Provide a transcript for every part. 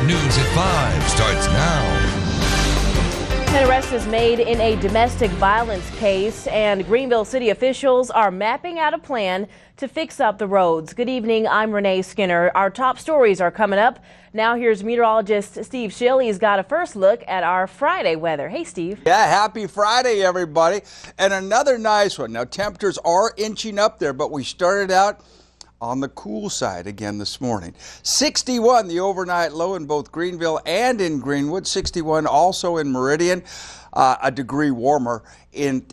News at 5 starts now. An arrest is made in a domestic violence case, and Greenville city officials are mapping out a plan to fix up the roads. Good evening, I'm Renae Skinner. Our top stories are coming up. Now here's meteorologist Steve Schill. He's got a first look at our Friday weather. Hey, Steve. Yeah, happy Friday, everybody. And another nice one. Now, temperatures are inching up there, but we started out on the cool side again this morning. 61 the overnight low in both Greenville and in Greenwood. 61 also in Meridian. A degree warmer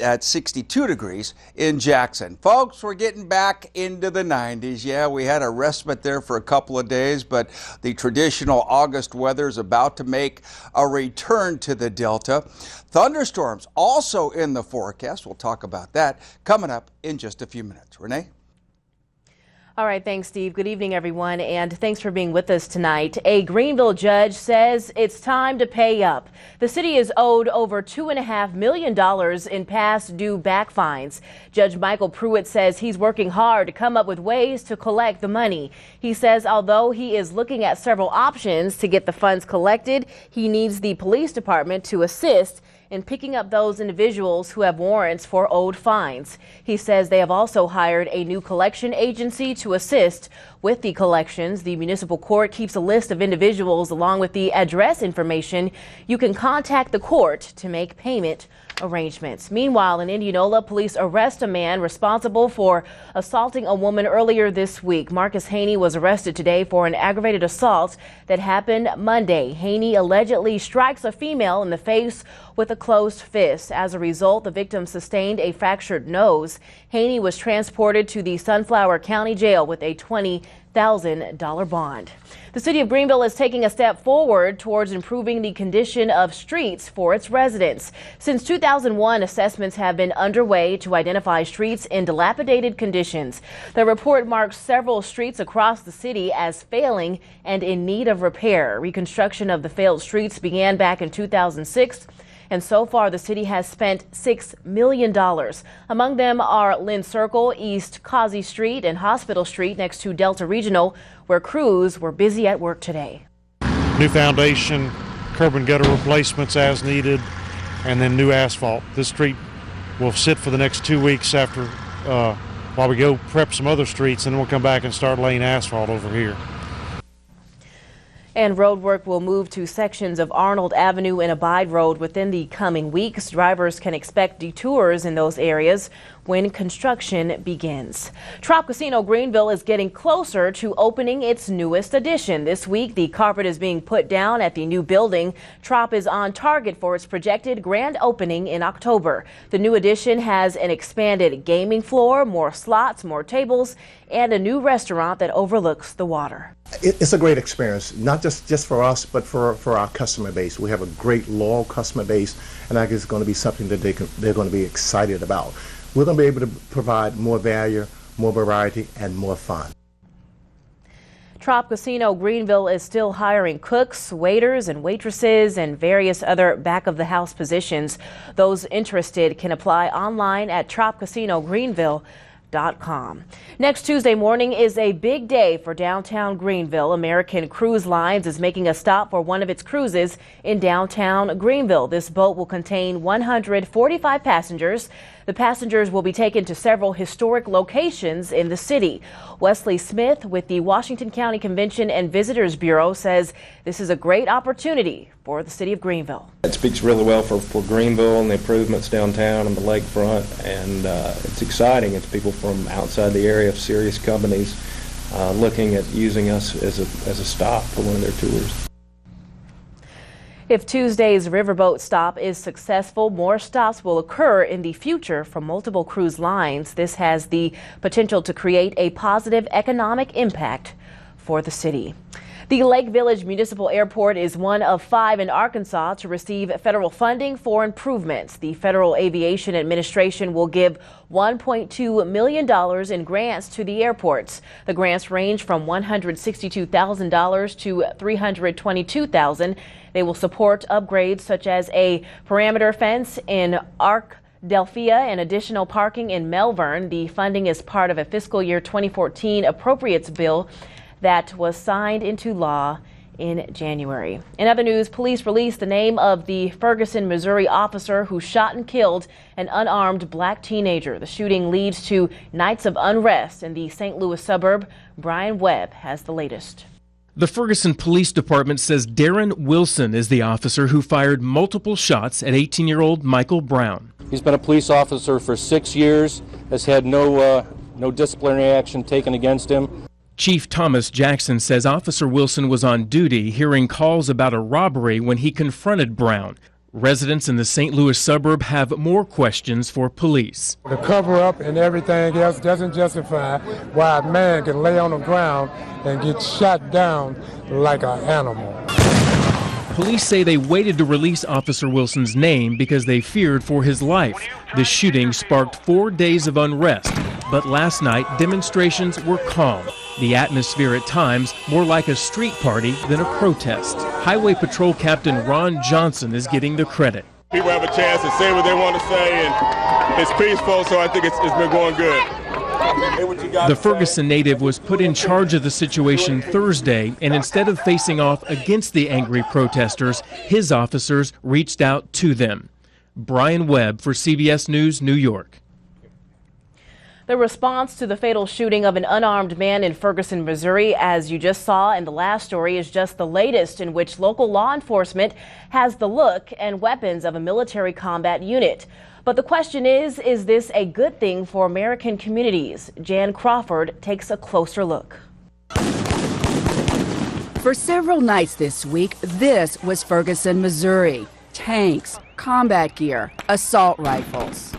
at 62 degrees in Jackson. Folks, we're getting back into the 90s. Yeah, we had a respite there for a couple of days, but the traditional August weather is about to make a return to the Delta. Thunderstorms also in the forecast. We'll talk about that coming up in just a few minutes. Renee? All right, thanks, Steve. Good evening, everyone, and thanks for being with us tonight. A Greenville judge says it's time to pay up. The city is owed over $2.5 million in past due back fines. Judge Michael Pruitt says he's working hard to come up with ways to collect the money. He says although he is looking at several options to get the funds collected, he needs the police department to assist in picking up those individuals who have warrants for owed fines. He says they have also hired a new collection agency to assist with the collections. The municipal court keeps a list of individuals along with the address information. You can contact the court to make payment arrangements. Meanwhile, in Indianola, police arrest a man responsible for assaulting a woman earlier this week. Marcus Haney was arrested today for an aggravated assault that happened Monday. Haney allegedly strikes a female in the face with a closed fist. As a result, the victim sustained a fractured nose. Haney was transported to the Sunflower County Jail with a $20,000 bond. The city of Greenville is taking a step forward towards improving the condition of streets for its residents. Since 2001, assessments have been underway to identify streets in dilapidated conditions. The report marks several streets across the city as failing and in need of repair. Reconstruction of the failed streets began back in 2006. And so far, the city has spent $6 million. Among them are Lynn Circle, East Causey Street, and Hospital Street next to Delta Regional, where crews were busy at work today. New foundation, curb and gutter replacements as needed, and then new asphalt. This street will sit for the next 2 weeks after while we go prep some other streets, and then we'll come back and start laying asphalt over here. And road work will move to sections of Arnold Avenue and Abide Road within the coming weeks. Drivers can expect detours in those areas when construction begins. Trop Casino Greenville is getting closer to opening its newest addition. This week, the carpet is being put down at the new building. Trop is on target for its projected grand opening in October. The new addition has an expanded gaming floor, more slots, more tables, and a new restaurant that overlooks the water. It's a great experience, not just for us, but for our customer base. We have a great loyal customer base, and I guess it's going to be something that they're going to be excited about. We're going to be able to provide more value, more variety, and more fun. Trop Casino Greenville is still hiring cooks, waiters, and waitresses, and various other back-of-the-house positions. Those interested can apply online at tropcasinogreenville.com. Next Tuesday morning is a big day for downtown Greenville. American Cruise Lines is making a stop for one of its cruises in downtown Greenville. This boat will contain 145 passengers. The passengers will be taken to several historic locations in the city. Wesley Smith with the Washington County Convention and Visitors Bureau says this is a great opportunity for the city of Greenville. It speaks really well for Greenville and the improvements downtown and the lakefront, and it's exciting. It's people from outside the area, serious companies looking at using us as a stop for one of their tours. If Tuesday's riverboat stop is successful, more stops will occur in the future from multiple cruise lines. This has the potential to create a positive economic impact for the city. The Lake Village Municipal Airport is one of 5 in Arkansas to receive federal funding for improvements. The Federal Aviation Administration will give $1.2 million in grants to the airports. The grants range from $162,000 to $322,000. They will support upgrades such as a perimeter fence in Arkadelphia and additional parking in Melbourne. The funding is part of a fiscal year 2014 appropriates bill that was signed into law in January. In other news, police released the name of the Ferguson, Missouri officer who shot and killed an unarmed black teenager. The shooting leads to nights of unrest in the St. Louis suburb. Brian Webb has the latest. The Ferguson Police Department says Darren Wilson is the officer who fired multiple shots at 18-year-old Michael Brown. He's been a police officer for 6 years, has had no disciplinary action taken against him. Chief Thomas Jackson says Officer Wilson was on duty hearing calls about a robbery when he confronted Brown. Residents in the St. Louis suburb have more questions for police. The cover-up and everything else doesn't justify why a man can lay on the ground and get shot down like an animal. Police say they waited to release Officer Wilson's name because they feared for his life. The shooting sparked 4 days of unrest, but last night demonstrations were calm. The atmosphere at times more like a street party than a protest. Highway Patrol Captain Ron Johnson is getting the credit. People have a chance to say what they want to say, and it's peaceful, so I think it's been going good. The Ferguson native was put in charge of the situation Thursday, and instead of facing off against the angry protesters, his officers reached out to them. Brian Webb for CBS News, New York. The response to the fatal shooting of an unarmed man in Ferguson, Missouri, as you just saw in the last story, is just the latest in which local law enforcement has the look and weapons of a military combat unit. But the question is this a good thing for American communities? Jan Crawford takes a closer look. For several nights this week, this was Ferguson, Missouri. Tanks, combat gear, assault rifles.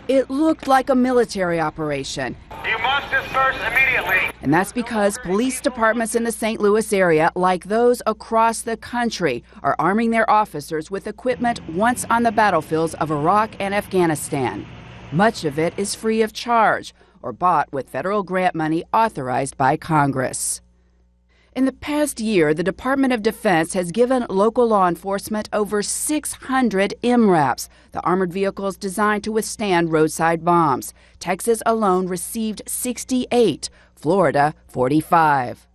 It looked like a military operation. You must disperse immediately. And that's because police departments in the St. Louis area, like those across the country, are arming their officers with equipment once on the battlefields of Iraq and Afghanistan. Much of it is free of charge or bought with federal grant money authorized by Congress. In the past year, the Department of Defense has given local law enforcement over 600 MRAPs, the armored vehicles designed to withstand roadside bombs. Texas alone received 68, Florida 45.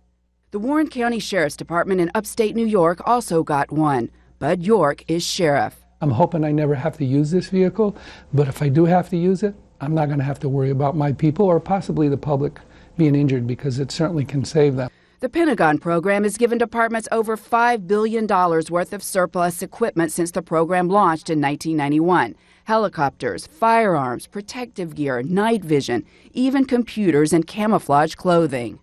The Warren County Sheriff's Department in upstate New York also got one. Bud York is sheriff. I'm hoping I never have to use this vehicle, but if I do have to use it, I'm not going to have to worry about my people or possibly the public being injured, because it certainly can save them. The Pentagon program has given departments over $5 billion worth of surplus equipment since the program launched in 1991. Helicopters, firearms, protective gear, night vision, even computers and camouflage clothing.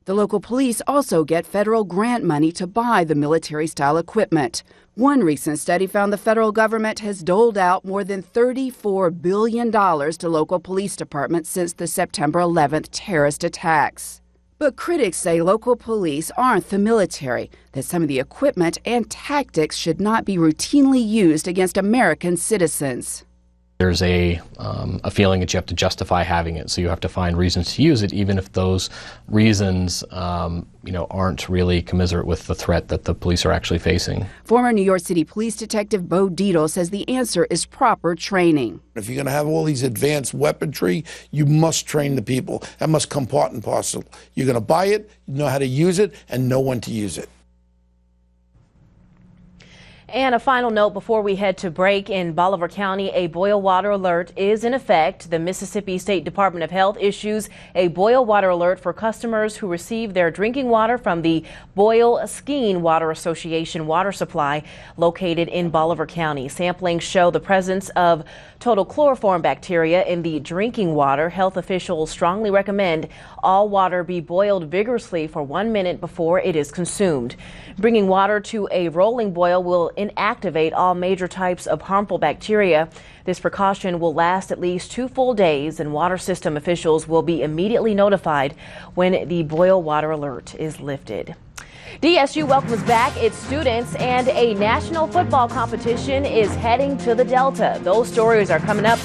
The local police also get federal grant money to buy the military-style equipment. One recent study found the federal government has doled out more than $34 billion to local police departments since the September 11th terrorist attacks. But critics say local police aren't the military, that some of the equipment and tactics should not be routinely used against American citizens. There's a feeling that you have to justify having it, so you have to find reasons to use it, even if those reasons, aren't really commiserate with the threat that the police are actually facing. Former New York City Police Detective Bo Dietl says the answer is proper training. If you're going to have all these advanced weaponry, you must train the people. That must come part and parcel. You're going to buy it, know how to use it, and know when to use it. And a final note before we head to break: in Bolivar County, a boil water alert is in effect. The Mississippi State Department of Health issues a boil water alert for customers who receive their drinking water from the Boyle-Skeen Water Association water supply located in Bolivar County. Samplings show the presence of total chloroform bacteria in the drinking water. Health officials strongly recommend all water be boiled vigorously for 1 minute before it is consumed. Bringing water to a rolling boil will inactivate all major types of harmful bacteria. This precaution will last at least 2 full days, and water system officials will be immediately notified when the boil water alert is lifted. DSU welcomes back its students, and a national football competition is heading to the Delta. Those stories are coming up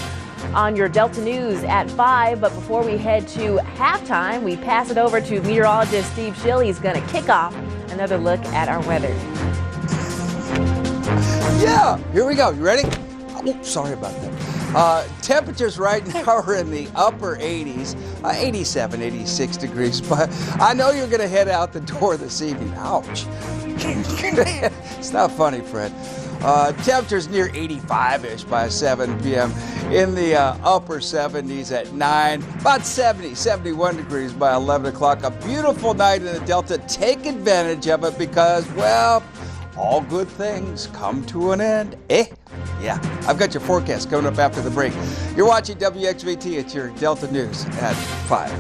on your Delta News at 5. But before we head to halftime, we pass it over to meteorologist Steve Schill. He's going to kick off another look at our weather. Yeah, here we go. You ready? Oh, sorry about that. Temperatures right now are in the upper 80s, 87, 86 degrees. But I know you're going to head out the door this evening. Ouch. It's not funny, Fred. Temperatures near 85-ish by 7 p.m. In the upper 70s at 9, about 70, 71 degrees by 11 o'clock. A beautiful night in the Delta. Take advantage of it because, well, all good things come to an end. Yeah, I've got your forecast coming up after the break. You're watching WXVT. It's your Delta News at 5.